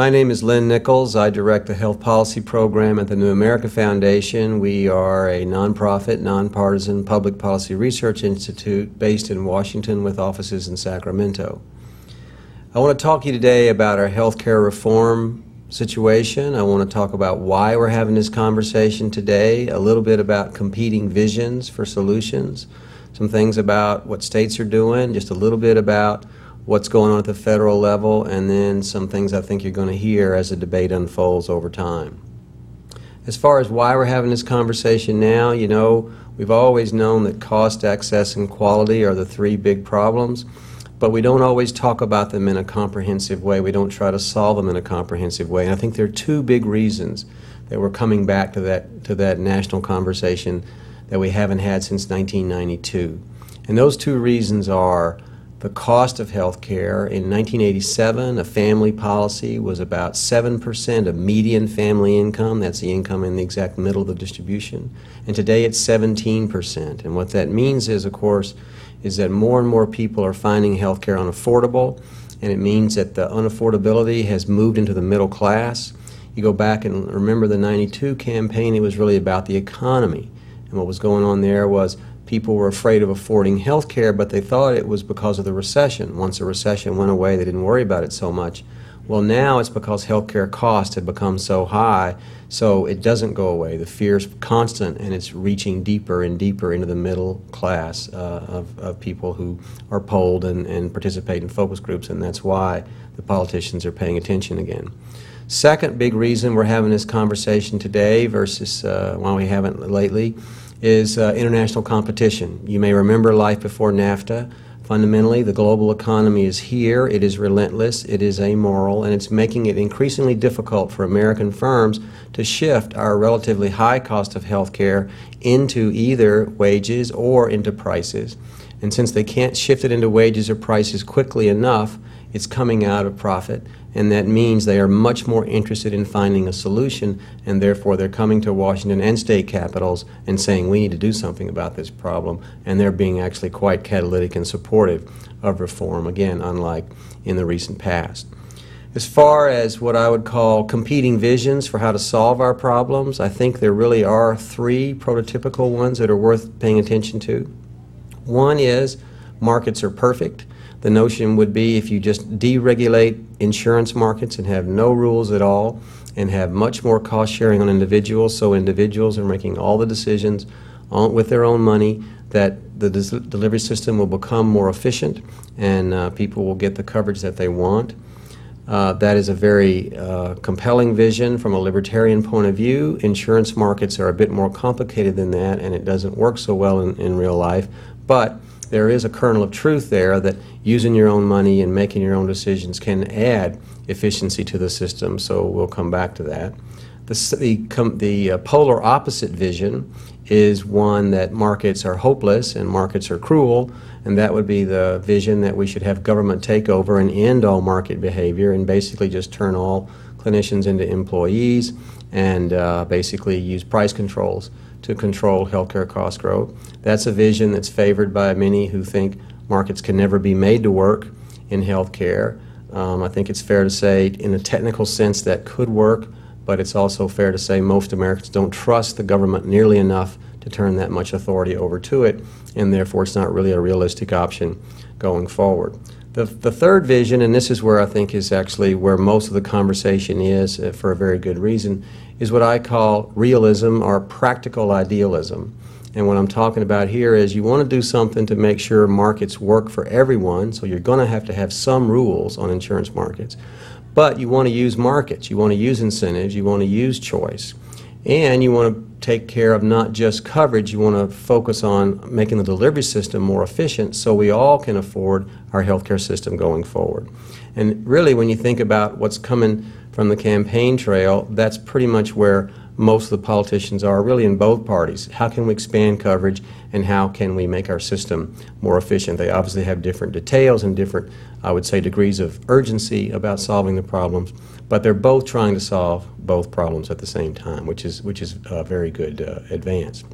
My name is Len Nichols. I direct the health policy program at the New America Foundation. We are a nonprofit, nonpartisan public policy research institute based in Washington with offices in Sacramento. I want to talk to you today about our healthcare reform situation. I want to talk about why we're having this conversation today, a little bit about competing visions for solutions, some things about what states are doing, just a little bit about what's going on at the federal level, and then some things I think you're going to hear as the debate unfolds over time. As far as why we're having this conversation now, you know, we've always known that cost, access, and quality are the three big problems, but we don't always talk about them in a comprehensive way. We don't try to solve them in a comprehensive way. And I think there are two big reasons that we're coming back to that national conversation that we haven't had since 1992. And those two reasons are the cost of health care. In 1987, a family policy was about 7% of median family income. That's the income in the exact middle of the distribution. And today it's 17%. And what that means is, of course, is that more and more people are finding health care unaffordable, and it means that the unaffordability has moved into the middle class. You go back and remember the 92 campaign, it was really about the economy. And what was going on there was people were afraid of affording health care, but they thought it was because of the recession. Once the recession went away, they didn't worry about it so much. Well, now it's because health care costs have become so high, so it doesn't go away. The fear is constant, and it's reaching deeper and deeper into the middle class of people who are polled and participate in focus groups, and that's why the politicians are paying attention again. Second big reason we're having this conversation today versus why we haven't lately is international competition. You may remember life before NAFTA. Fundamentally, the global economy is here, it is relentless, it is amoral, and it's making it increasingly difficult for American firms to shift our relatively high cost of health care into either wages or into prices. And since they can't shift it into wages or prices quickly enough, it's coming out of profit, and that means they are much more interested in finding a solution, and therefore they're coming to Washington and state capitals and saying we need to do something about this problem, and they're being actually quite catalytic and supportive of reform, again, unlike in the recent past. As far as what I would call competing visions for how to solve our problems, I think there really are three prototypical ones that are worth paying attention to. One is markets are perfect. The notion would be if you just deregulate insurance markets and have no rules at all and have much more cost sharing on individuals, so individuals are making all the decisions with their own money, that the delivery system will become more efficient and people will get the coverage that they want. That is a very compelling vision from a libertarian point of view. Insurance markets are a bit more complicated than that, and it doesn't work so well in real life, but there is a kernel of truth there that using your own money and making your own decisions can add efficiency to the system, so we'll come back to that. The polar opposite vision is one that markets are hopeless and markets are cruel, and that would be the vision that we should have government take over and end all market behavior and basically just turn all clinicians into employees and basically use price controls to control healthcare cost growth. That's a vision that's favored by many who think markets can never be made to work in healthcare. I think it's fair to say in a technical sense that could work, but it's also fair to say most Americans don't trust the government nearly enough to turn that much authority over to it, and therefore it's not really a realistic option going forward. The third vision, and this is where I think is actually where most of the conversation is for a very good reason, is what I call realism or practical idealism. And what I'm talking about here is you want to do something to make sure markets work for everyone, so you're going to have some rules on insurance markets. But you want to use markets, you want to use incentives, you want to use choice. And you want to take care of not just coverage, you want to focus on making the delivery system more efficient so we all can afford our healthcare system going forward. And really, when you think about what's coming from the campaign trail, that's pretty much where most of the politicians are, really in both parties. How can we expand coverage, and how can we make our system more efficient? They obviously have different details and different, I would say, degrees of urgency about solving the problems, but they're both trying to solve both problems at the same time, which is a very good advance.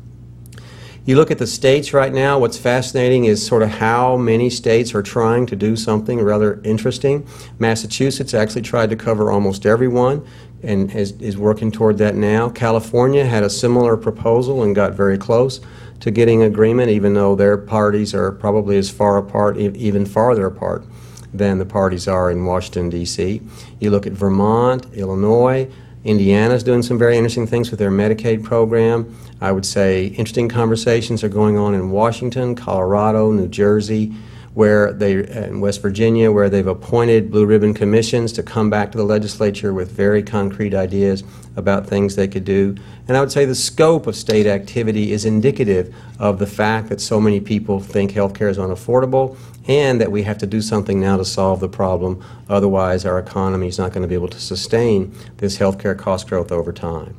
You look at the states right now, what's fascinating is sort of how many states are trying to do something rather interesting. Massachusetts actually tried to cover almost everyone and is working toward that now. California had a similar proposal and got very close to getting agreement, even though their parties are probably as far apart, even farther apart than the parties are in Washington, D.C. You look at Vermont, Illinois, Indiana's doing some very interesting things with their Medicaid program. I would say interesting conversations are going on in Washington, Colorado, New Jersey, and West Virginia, where they've appointed blue ribbon commissions to come back to the legislature with very concrete ideas about things they could do. And I would say the scope of state activity is indicative of the fact that so many people think health care is unaffordable and that we have to do something now to solve the problem. Otherwise, our economy is not going to be able to sustain this health care cost growth over time.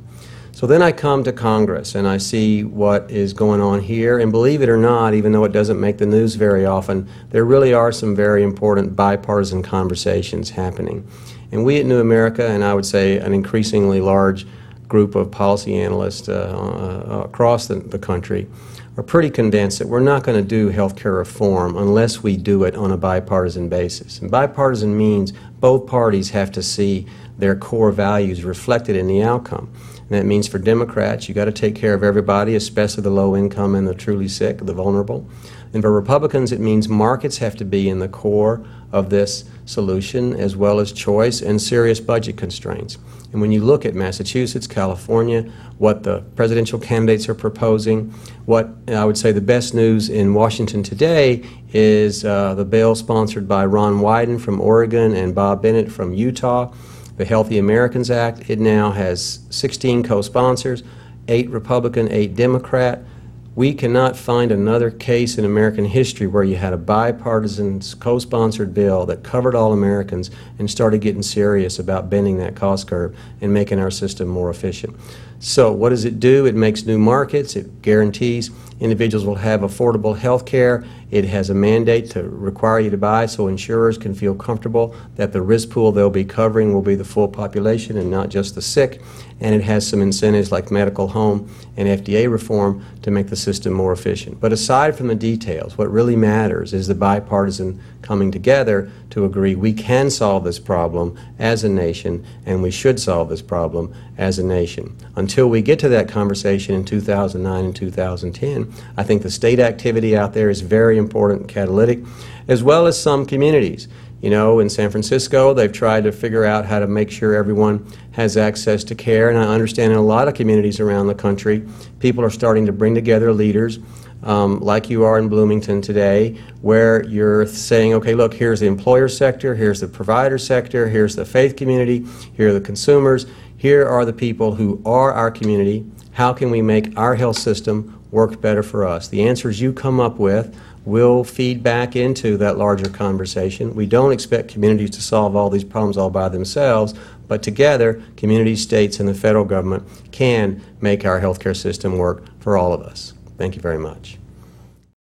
So then I come to Congress and I see what is going on here, and believe it or not, even though it doesn't make the news very often, there really are some very important bipartisan conversations happening. And we at New America, and I would say an increasingly large group of policy analysts across the country, are pretty convinced that we're not going to do health care reform unless we do it on a bipartisan basis. And bipartisan means both parties have to see their core values reflected in the outcome. And that means for Democrats, you got to take care of everybody, especially the low income and the truly sick, the vulnerable. And for Republicans, it means markets have to be in the core of this solution, as well as choice and serious budget constraints. And when you look at Massachusetts, California, what the presidential candidates are proposing, what I would say the best news in Washington today is the bill sponsored by Ron Wyden from Oregon and Bob Bennett from Utah, the Healthy Americans Act. It now has 16 co-sponsors, 8 Republican, 8 Democrat. We cannot find another case in American history where you had a bipartisan co-sponsored bill that covered all Americans and started getting serious about bending that cost curve and making our system more efficient. So what does it do? It makes new markets. It guarantees individuals will have affordable health care. It has a mandate to require you to buy so insurers can feel comfortable that the risk pool they'll be covering will be the full population and not just the sick. And it has some incentives like medical home and FDA reform to make the system more efficient. But aside from the details, what really matters is the bipartisan coming together to agree we can solve this problem as a nation, and we should solve this problem as a nation. Until we get to that conversation in 2009 and 2010, I think the state activity out there is very important and catalytic, as well as some communities. You know, in San Francisco, they've tried to figure out how to make sure everyone has access to care, and I understand in a lot of communities around the country, people are starting to bring together leaders like you are in Bloomington today, where you're saying, okay, look, here's the employer sector, here's the provider sector, here's the faith community, here are the consumers, here are the people who are our community. How can we make our health system work better for us? The answers you come up with will feed back into that larger conversation. We don't expect communities to solve all these problems all by themselves, but together, communities, states, and the federal government can make our healthcare system work for all of us. Thank you very much.